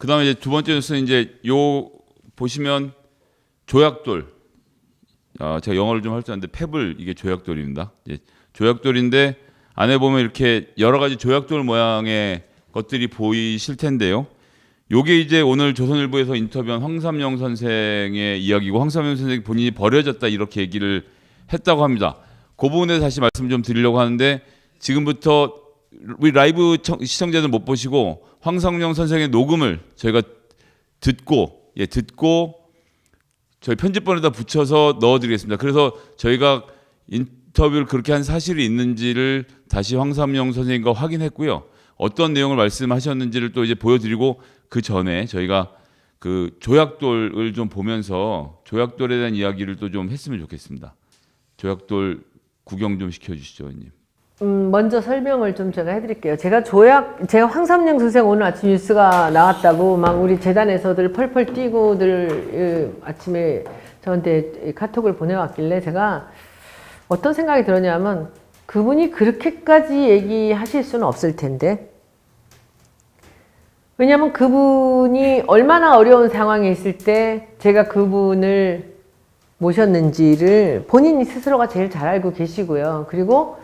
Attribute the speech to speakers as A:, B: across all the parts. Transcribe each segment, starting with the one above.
A: 그다음에 이제 두 번째 뉴스는 이제 요 보시면 조약돌. 제가 영어를 좀 할 줄 아는데 페블 이게 조약돌입니다. 이제 조약돌인데 안에 보면 이렇게 여러 가지 조약돌 모양의 것들이 보이실 텐데요. 요게 이제 오늘 조선일보에서 인터뷰한 황삼영 선생의 이야기고 황삼영 선생이 본인이 버려졌다 이렇게 얘기를 했다고 합니다. 그 부분에 다시 말씀 좀 드리려고 하는데 지금부터 우리 라이브 시청자들 못 보시고 황삼영 선생의 녹음을 저희가 듣고 저희 편집본에다 붙여서 넣어드리겠습니다. 그래서 저희가 인터뷰를 그렇게 한 사실이 있는지를 다시 황삼영 선생님과 확인했고요. 어떤 내용을 말씀하셨는지를 또 이제 보여드리고 그 전에 저희가 그 조약돌을 좀 보면서 조약돌에 대한 이야기를 또 좀 했으면 좋겠습니다. 조약돌 구경 좀 시켜주시죠, 의원님.
B: 먼저 설명을 좀 제가 해드릴게요. 제가 황삼영 선생 오늘 아침 뉴스가 나왔다고 막 우리 재단에서들 펄펄 뛰고들 아침에 저한테 카톡을 보내왔길래 제가 어떤 생각이 들었냐면 그분이 그렇게까지 얘기하실 수는 없을 텐데 왜냐하면 그분이 얼마나 어려운 상황에 있을 때 제가 그분을 모셨는지를 본인 스스로가 제일 잘 알고 계시고요. 그리고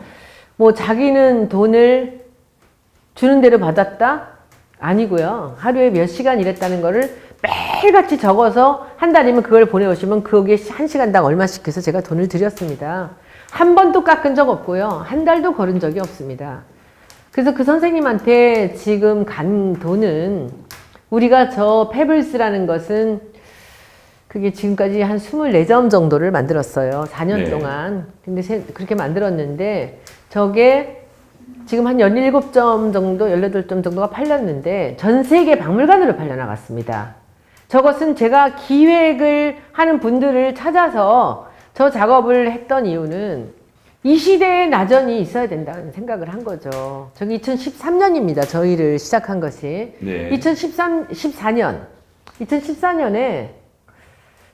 B: 뭐 자기는 돈을 주는 대로 받았다? 아니고요. 하루에 몇 시간 일했다는 거를 매일같이 적어서 한 달이면 그걸 보내오시면 거기에 한 시간당 얼마씩 해서 제가 돈을 드렸습니다. 한 번도 깎은 적 없고요. 한 달도 걸은 적이 없습니다. 그래서 그 선생님한테 지금 간 돈은 우리가 저 페블스라는 것은 그게 지금까지 한 24점 정도를 만들었어요. 4년
A: 네.
B: 동안. 근데 그렇게 만들었는데 저게 지금 한 17점 정도, 18점 정도가 팔렸는데 전 세계 박물관으로 팔려나갔습니다. 저것은 제가 기획을 하는 분들을 찾아서 저 작업을 했던 이유는 이 시대에 나전이 있어야 된다는 생각을 한 거죠. 저기 2013년입니다. 저희를 시작한 것이.
A: 네.
B: 2014년에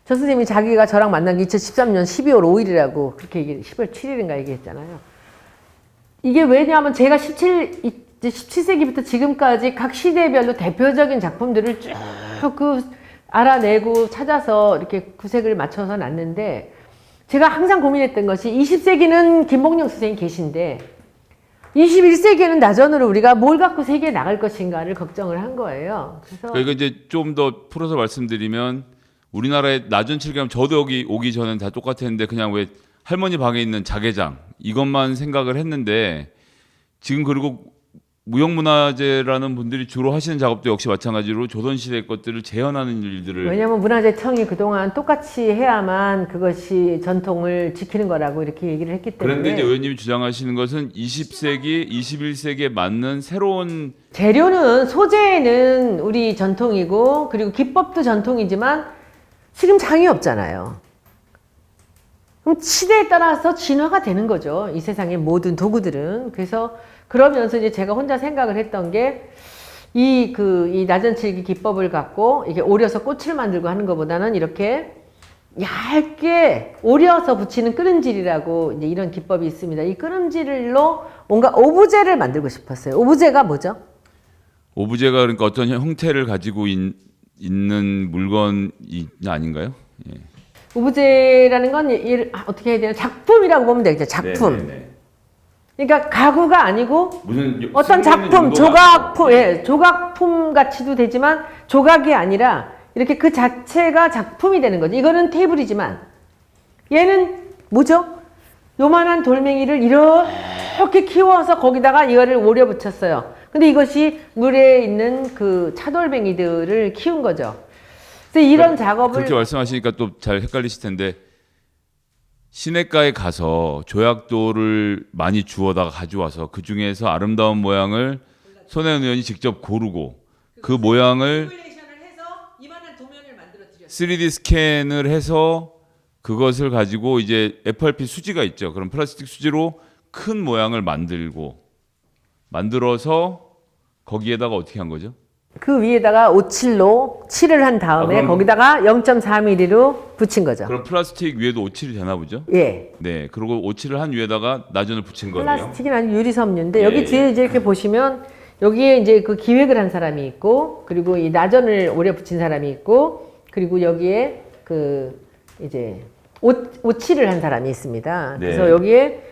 B: 저 선생님이 자기가 저랑 만난 게 2013년 12월 5일이라고 그렇게 10월 7일인가 얘기했잖아요. 이게 왜냐하면 제가 17세기부터 지금까지 각 시대별로 대표적인 작품들을 쭉 알아내고 찾아서 이렇게 구색을 맞춰서 놨는데 제가 항상 고민했던 것이 20세기는 김봉영 선생님이 계신데 21세기에는 나전으로 우리가 뭘 갖고 세계에 나갈 것인가를 걱정을 한 거예요. 그래서
A: 그러니까 이제 좀 더 풀어서 말씀드리면 우리나라에 나전 칠기하면 저도 여기 오기 전엔 다 똑같았는데 그냥 왜 할머니 방에 있는 자개장 이것만 생각을 했는데 지금 그리고 무형문화재라는 분들이 주로 하시는 작업도 역시 마찬가지로 조선시대 것들을 재현하는 일들을
B: 왜냐하면 문화재청이 그동안 똑같이 해야만 그것이 전통을 지키는 거라고 이렇게 얘기를 했기 때문에
A: 그런데 이제 의원님이 주장하시는 것은 20세기, 21세기에 맞는 새로운
B: 재료는 소재는 우리 전통이고 그리고 기법도 전통이지만 지금 장이 없잖아요. 그럼 시대에 따라서 진화가 되는 거죠. 이 세상의 모든 도구들은. 그래서 그러면서 이제 제가 혼자 생각을 했던 게 이 나전칠기 기법을 갖고 이게 오려서 꽃을 만들고 하는 것보다는 이렇게 얇게 오려서 붙이는 끄름질이라고 이제 이런 기법이 있습니다. 이 끄름질로 뭔가 오브제를 만들고 싶었어요. 오브제가 뭐죠?
A: 오브제가 그러니까 어떤 형태를 가지고 있는 물건이 아닌가요? 예.
B: 오브제라는 건 어떻게 해야 되나? 작품이라고 보면 되겠죠. 작품.
A: 네네네.
B: 그러니까 가구가 아니고
A: 무슨
B: 어떤 작품, 조각품, 예, 조각품 같이도 되지만 조각이 아니라 이렇게 그 자체가 작품이 되는 거죠. 이거는 테이블이지만 얘는 뭐죠? 요만한 돌멩이를 이렇게 키워서 거기다가 이거를 오려 붙였어요. 근데 이것이 물에 있는 그 차돌뱅이들을 키운 거죠. 그래서 이런 작업을
A: 그렇게 말씀하시니까 또 잘 헷갈리실 텐데 시내가에 가서 조약돌을 많이 주워다가 가져와서 그 중에서 아름다운 모양을 손혜원 의원이 직접 고르고 그 모양을 3D 스캔을 해서 그것을 가지고 이제 FRP 수지가 있죠. 그럼 플라스틱 수지로 큰 모양을 만들어서 거기에다가 어떻게 한 거죠?
B: 그 위에다가 오칠로 칠을 한 다음에
A: 그럼-
B: 거기다가 0.4mm로 붙인 거죠.
A: 그럼 플라스틱 위에도 오칠이 되나 보죠?
B: 예.
A: 네. 그리고 오칠을 한 위에다가 나전을 붙인 거네요.
B: 플라스틱이 아닌 유리섬유인데
A: 예,
B: 여기
A: 예.
B: 뒤에 이제 이렇게 보시면 여기에 이제 그 기획을 한 사람이 있고, 그리고 이 나전을 오래 붙인 사람이 있고, 그리고 여기에 그 이제 오칠을 한 사람이 있습니다.
A: 네.
B: 그래서 여기에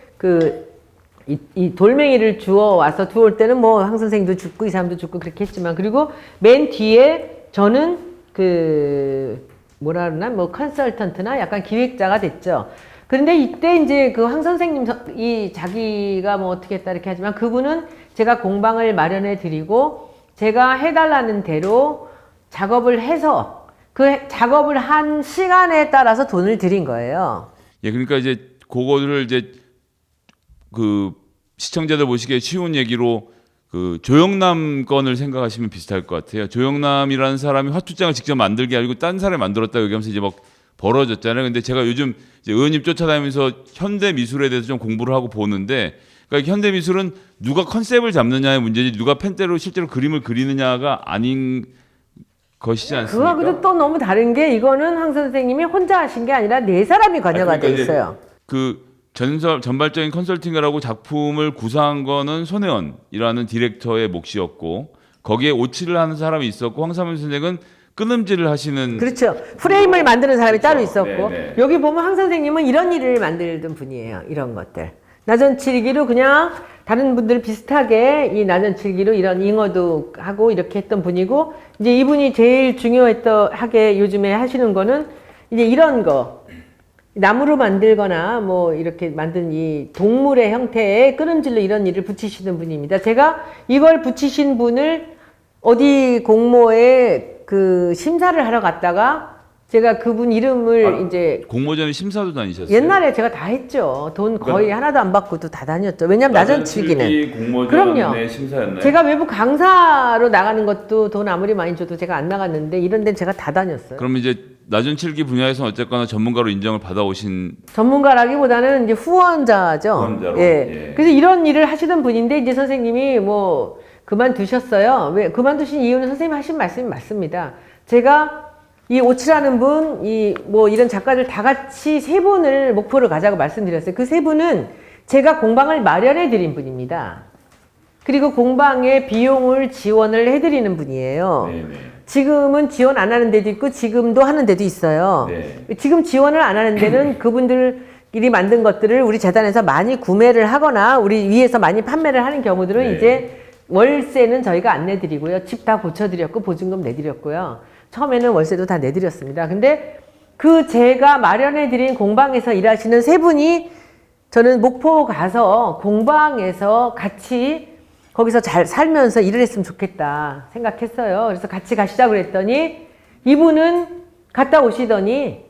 B: 이 돌멩이를 주워 와서 두올 때는 뭐 황 선생도 죽고 이 사람도 죽고 그렇게 했지만, 그리고 맨 뒤에 저는 그 뭐라 그러나 뭐 컨설턴트나 약간 기획자가 됐죠. 그런데 이때 이제 그 황 선생님 이 자기가 뭐 어떻게 했다 이렇게 하지만 그분은 제가 공방을 마련해 드리고 제가 해달라는 대로 작업을 해서 그 작업을 한 시간에 따라서 돈을 드린 거예요.
A: 예, 그러니까 이제 그거를 이제 그 시청자들 보시기에 쉬운 얘기로 그 조영남 건을 생각하시면 비슷할 것 같아요. 조영남이라는 사람이 화투장을 직접 만들게 하고 딴 사람이 만들었다 여기하면서 이제 막 벌어졌잖아요. 근데 제가 요즘 이제 의원님 쫓아다니면서 현대 미술에 대해서 좀 공부를 하고 보는데, 그러니까 현대 미술은 누가 컨셉을 잡느냐의 문제지 누가 펜대로 실제로 그림을 그리느냐가 아닌 것이지 않습니까?
B: 그거하고도 또 너무 다른 게, 이거는 황 선생님이 혼자 하신 게 아니라 네 사람이 관여가 돼 있어요.
A: 그 전발적인 컨설팅을 하고 작품을 구상한 거는 손혜원이라는 디렉터의 몫이었고, 거기에 오치를 하는 사람이 있었고, 황사문 선생은 끊음질을 하시는.
B: 그렇죠. 프레임을 만드는 사람이 따로
A: 그렇죠.
B: 있었고,
A: 네네.
B: 여기 보면 황 선생님은 이런 일을 만들던 분이에요. 이런 것들. 나전칠기로 그냥 다른 분들 비슷하게 이 나전칠기로 이런 잉어도 하고 이렇게 했던 분이고, 이제 이분이 제일 중요하게 요즘에 하시는 거는 이제 이런 거. 나무로 만들거나 뭐 이렇게 만든 이 동물의 형태의 끊음질로 이런 일을 붙이시는 분입니다. 제가 이걸 붙이신 분을 어디 공모에 그 심사를 하러 갔다가 제가 그분 이름을 이제
A: 공모전에 심사도 다니셨어요?
B: 옛날에 제가 다 했죠. 돈 거의 하나도 안 받고도 다 다녔죠. 왜냐면 나전칠기는.
A: 공모전의
B: 그럼요.
A: 심사였나요?
B: 제가 외부 강사로 나가는 것도 돈 아무리 많이 줘도 제가 안 나갔는데 이런 데는 제가 다 다녔어요.
A: 그럼 이제 나전칠기 분야에서는 어쨌거나 전문가로 인정을 받아오신.
B: 전문가라기보다는 이제 후원자죠.
A: 후원자로,
B: 예.
A: 예.
B: 그래서 이런 일을 하시던 분인데 이제 선생님이 뭐 그만두셨어요. 왜 그만두신 이유는 선생님이 하신 말씀이 맞습니다. 제가 이 오치라는 분, 이 뭐 이런 작가들 다 같이 세 분을 목표로 가자고 말씀드렸어요. 그 세 분은 제가 공방을 마련해 드린 분입니다. 그리고 공방에 비용을 지원을 해드리는 분이에요.
A: 네네.
B: 지금은 지원 안 하는 데도 있고 지금도 하는 데도 있어요.
A: 네.
B: 지금 지원을 안 하는 데는 그분들이 만든 것들을 우리 재단에서 많이 구매를 하거나 우리 위에서 많이 판매를 하는 경우들은
A: 네.
B: 이제 월세는 저희가 안 내드리고요. 집 다 고쳐드렸고 보증금 내드렸고요. 처음에는 월세도 다 내드렸습니다. 근데 그 제가 마련해드린 공방에서 일하시는 세 분이 저는 목포 가서 공방에서 같이 거기서 잘 살면서 일을 했으면 좋겠다 생각했어요. 그래서 같이 가시자고 그랬더니 이분은 갔다 오시더니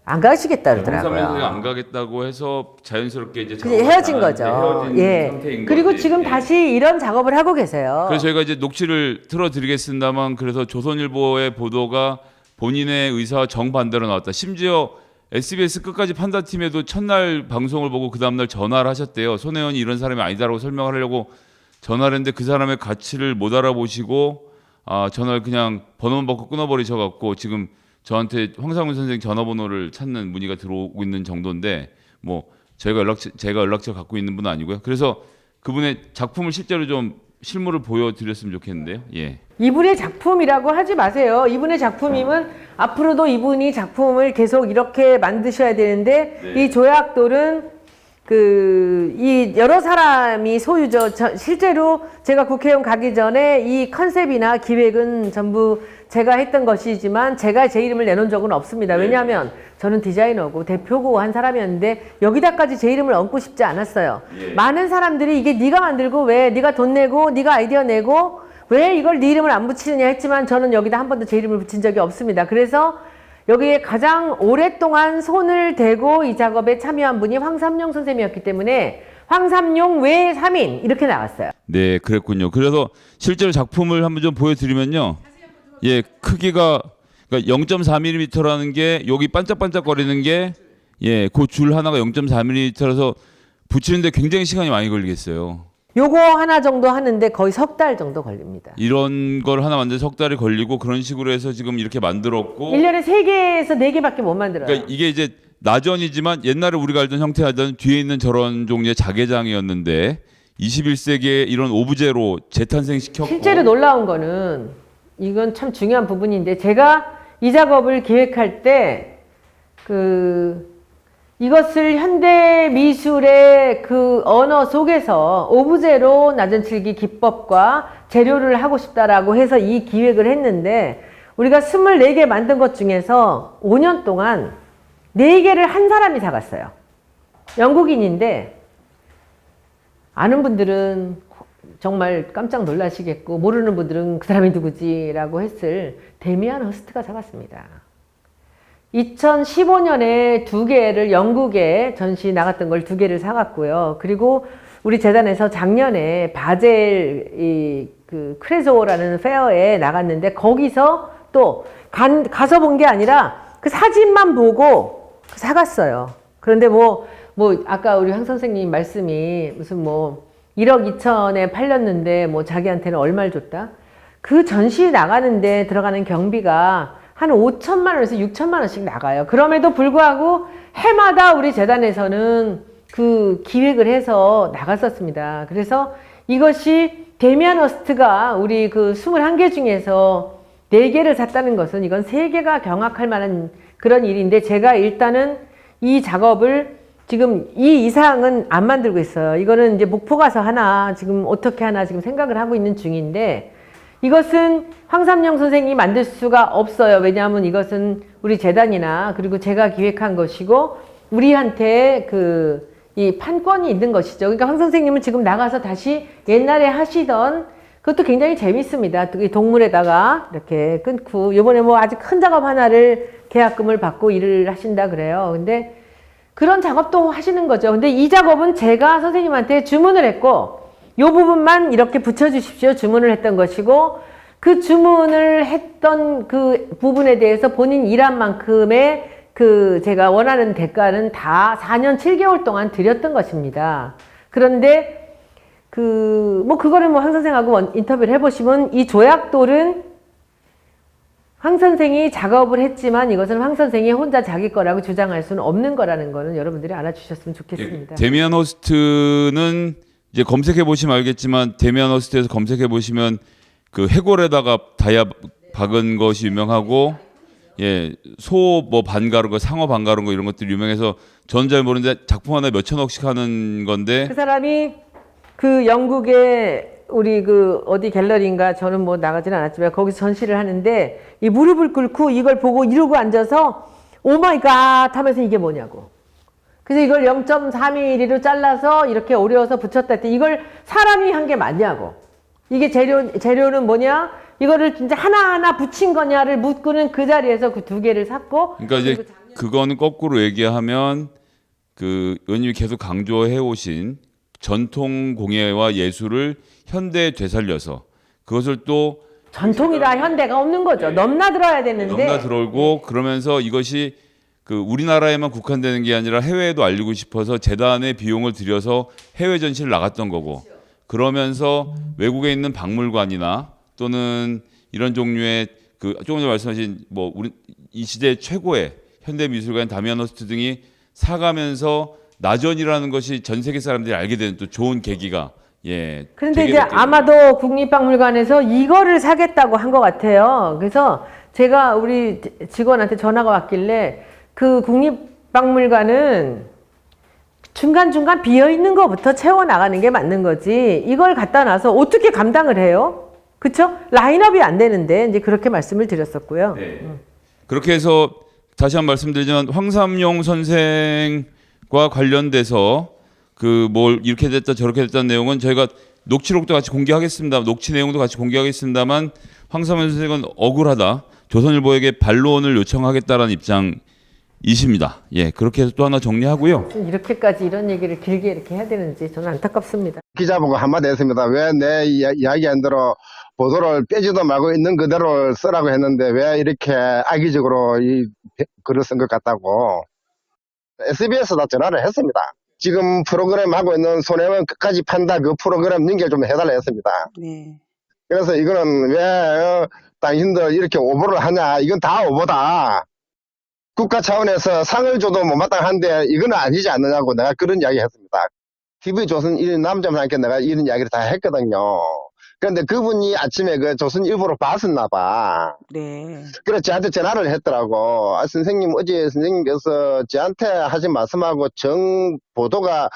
B: 안 가시겠다 그러더라고요.
A: 홍삼에서 안 가겠다고 해서 자연스럽게 이제
B: 그냥 헤어진 거죠.
A: 헤어진
B: 예.
A: 상태인
B: 그리고
A: 거지.
B: 지금
A: 예.
B: 다시 이런 작업을 하고 계세요.
A: 그래서 저희가 이제 녹취를 틀어드리겠습니다만, 그래서 조선일보의 보도가 본인의 의사와 정반대로 나왔다. 심지어 SBS 끝까지 판다팀에도 첫날 방송을 보고 그 다음날 전화를 하셨대요. 손혜원이 이런 사람이 아니다라고 설명을 하려고 전화를 했는데 그 사람의 가치를 못 알아보시고 전화를 그냥 번호만 받고 끊어버리셔갖고 지금 저한테 황상문 선생 전화번호를 찾는 문의가 들어오고 있는 정도인데, 뭐 제가 연락처 갖고 있는 분은 아니고요. 그래서 그분의 작품을 실제로 좀 실물을 보여드렸으면 좋겠는데요. 예.
B: 이분의 작품이라고 하지 마세요. 이분의 작품이면 앞으로도 이분이 작품을 계속 이렇게 만드셔야 되는데
A: 네.
B: 이 조약돌은 이 여러 사람이 소유죠. 실제로 제가 국회의원 가기 전에 이 컨셉이나 기획은 전부 제가 했던 것이지만 제가 제 이름을 내놓은 적은 없습니다.
A: 네.
B: 왜냐하면 저는 디자이너고 대표고 한 사람이었는데 여기다까지 제 이름을 얹고 싶지 않았어요.
A: 예.
B: 많은 사람들이 이게 네가 만들고 왜 네가 돈 내고 네가 아이디어 내고 왜 이걸 네 이름을 안 붙이느냐 했지만 저는 여기다 한 번도 제 이름을 붙인 적이 없습니다. 그래서 여기에 가장 오랫동안 손을 대고 이 작업에 참여한 분이 황삼용 선생님이었기 때문에 황삼용 외 3인 이렇게 나왔어요.
A: 네, 그랬군요. 그래서 실제로 작품을 한번 좀 보여드리면요. 예, 크기가 그러니까 0.4mm라는 게 여기 반짝반짝거리는 게 예, 그 줄 하나가 0.4mm라서 붙이는데 굉장히 시간이 많이 걸리겠어요.
B: 요거 하나 정도 하는데 거의 석 달 정도 걸립니다.
A: 이런 걸 하나 만드는 석 달이 걸리고 그런 식으로 해서 지금 이렇게 만들었고,
B: 1년에 3개에서 4개밖에 못 만들어요.
A: 그러니까 이게 이제 나전이지만 옛날에 우리가 알던 형태 하던 뒤에 있는 저런 종류의 자개장이었는데 21세기에 이런 오브제로 재탄생시켰고
B: 실제로 놀라운 거는 이건 참 중요한 부분인데 제가 이 작업을 기획할 때 이것을 현대 미술의 그 언어 속에서 오브제로 나전칠기 기법과 재료를 하고 싶다라고 해서 이 기획을 했는데 우리가 24개 만든 것 중에서 5년 동안 4개를 한 사람이 사갔어요. 영국인인데 아는 분들은 정말 깜짝 놀라시겠고 모르는 분들은 그 사람이 누구지라고 했을 데미안 허스트가 사갔습니다. 2015년에 2개를 영국에 전시 나갔던 걸 2개를 사갔고요. 그리고 우리 재단에서 작년에 바젤 그 크레조라는 페어에 나갔는데 거기서 또 가서 본 게 아니라 그 사진만 보고 사갔어요. 그런데 뭐 아까 우리 황 선생님 말씀이 무슨 1억 2천에 팔렸는데 자기한테는 얼마를 줬다? 그 전시 나가는데 들어가는 경비가 한 5천만 원에서 6천만 원씩 나가요. 그럼에도 불구하고 해마다 우리 재단에서는 그 기획을 해서 나갔었습니다. 그래서 이것이 데미안 허스트가 우리 그 21개 중에서 4개를 샀다는 것은 이건 세계가 경악할 만한 그런 일인데 제가 일단은 이 작업을 지금 이 이상은 안 만들고 있어요. 이거는 이제 목포 가서 하나 지금 어떻게 하나 지금 생각을 하고 있는 중인데 이것은 황삼영 선생님이 만들 수가 없어요. 왜냐하면 이것은 우리 재단이나 그리고 제가 기획한 것이고 우리한테 이 판권이 있는 것이죠. 그러니까 황 선생님은 지금 나가서 다시 옛날에 하시던 그것도 굉장히 재밌습니다. 동물에다가 이렇게 끊고 이번에 아주 큰 작업 하나를 계약금을 받고 일을 하신다 그래요. 근데 그런 작업도 하시는 거죠. 근데 이 작업은 제가 선생님한테 주문을 했고 이 부분만 이렇게 붙여주십시오 주문을 했던 것이고 그 주문을 했던 그 부분에 대해서 본인 일한 만큼의 제가 원하는 대가는 다 4년 7개월 동안 드렸던 것입니다. 그런데 그거를 황 선생하고 인터뷰를 해보시면 이 조약돌은 황 선생이 작업을 했지만 이것은 황 선생이 혼자 자기 거라고 주장할 수는 없는 거라는 거는 여러분들이 알아주셨으면 좋겠습니다.
A: 데미안 허스트는 이제 검색해 보시면 알겠지만 데미안 허스트에서 검색해 보시면 그 해골에다가 다이아 박은 것이 유명하고 소 반가른 거 상어 반가른 거 이런 것들이 유명해서 저는 잘 모르는데 작품 하나에 몇천억씩 하는 건데
B: 그 사람이 그 영국의 우리 어디 갤러리인가 저는 나가지는 않았지만 거기서 전시를 하는데 이 무릎을 꿇고 이걸 보고 이러고 앉아서 오마이갓 하면서 이게 뭐냐고. 그래서 이걸 0.3mm로 잘라서 이렇게 오려서 붙였다 했더니 이걸 사람이 한 게 맞냐고. 이게 재료는 뭐냐? 이거를 진짜 하나하나 붙인 거냐를 묻고는 그 자리에서 그 2개를 샀고.
A: 그러니까 이제 그거는 거꾸로 얘기하면 그 의원님이 계속 강조해 오신 전통 공예와 예술을 현대에 되살려서 그것을 또
B: 전통이라 현대가 없는 거죠. 넘나들어야 되는데.
A: 넘나들고 그러면서 이것이 그 우리나라에만 국한되는 게 아니라 해외에도 알리고 싶어서 재단의 비용을 들여서 해외 전시를 나갔던 거고 그러면서 외국에 있는 박물관이나 또는 이런 종류의 조금 전에 말씀하신 우리 이 시대 최고의 현대 미술가인 다미안 허스트 등이 사가면서 나전이라는 것이 전 세계 사람들이 알게 되는 또 좋은 계기가
B: 그런데 이제 아마도 국립박물관에서 이거를 사겠다고 한 것 같아요. 그래서 제가 우리 직원한테 전화가 왔길래 그 국립박물관은 중간중간 비어있는 것부터 채워나가는 게 맞는 거지 이걸 갖다 놔서 어떻게 감당을 해요? 그쵸? 라인업이 안 되는데 이제 그렇게 말씀을 드렸었고요.
A: 그렇게 해서 다시 한번 말씀드리지만 황삼용 선생과 관련돼서 이렇게 됐다 저렇게 됐다는 내용은 저희가 녹취록도 같이 공개하겠습니다. 녹취 내용도 같이 공개하겠습니다만 황삼용 선생은 억울하다. 조선일보에게 반론을 요청하겠다라는 입장이십니다. 그렇게 해서 또 하나 정리하고요.
B: 이렇게까지 이런 얘기를 길게 이렇게 해야 되는지 저는 안타깝습니다.
C: 기자보고 한마디 했습니다. 왜 내 이야기 안 들어 보도를 빼지도 말고 있는 그대로 쓰라고 했는데 왜 이렇게 악의적으로 이 글을 쓴 것 같다고 SBS에 다 전화를 했습니다. 지금 프로그램 하고 있는 손해원 끝까지 판다 그 프로그램 연결 좀 해달라 했습니다.
D: 네.
C: 그래서 이거는 왜 당신들 이렇게 오보를 하냐 이건 다 오보다 국가 차원에서 상을 줘도 못마땅한데 이건 아니지 않느냐고 내가 그런 이야기 했습니다. TV조선 1인 남자분한테 내가 이런 이야기를 다 했거든요. 그런데 그분이 아침에 그 조선일보로 봤었나 봐.
D: 네.
C: 그래서 저한테 전화를 했더라고. 아, 선생님, 어제 선생님께서 저한테 하신 말씀하고 보도가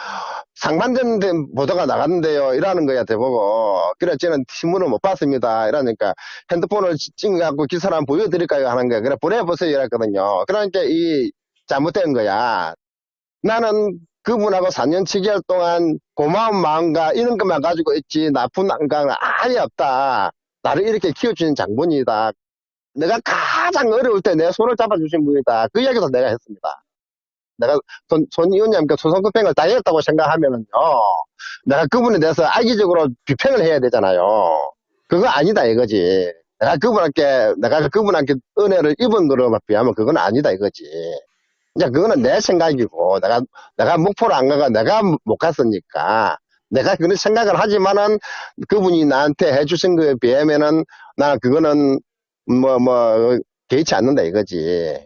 C: 상반된 보도가 나갔는데요. 이러는 거야, 대보고. 그래, 저는 신문을 못 봤습니다. 이러니까 핸드폰을 찍어갖고 기사를 한번 보여드릴까요? 하는 거야. 그래, 보내보세요. 이랬거든요. 그러니까 이 잘못된 거야. 나는 그분하고 4년 7개월 동안 고마운 마음과 이런 것만 가지고 있지 나쁜 안감은 아예 없다. 나를 이렇게 키워주는 장본이다. 내가 가장 어려울 때 내 손을 잡아주신 분이다. 그 이야기도 내가 했습니다. 내가 손 의원님께 소송급행을 당했다고 생각하면은요, 내가 그분에 대해서 악의적으로 비평을 해야 되잖아요. 그거 아니다 이거지. 내가 그분한테 은혜를 입은 거로 비하면 그건 아니다 이거지. 이제 그거는 내 생각이고, 내가 목포를 안 가가 내가 못 갔으니까, 내가 그런 생각을 하지만은, 그분이 나한테 해주신 거에 비하면은, 나는 그거는, 개의치 않는다 이거지.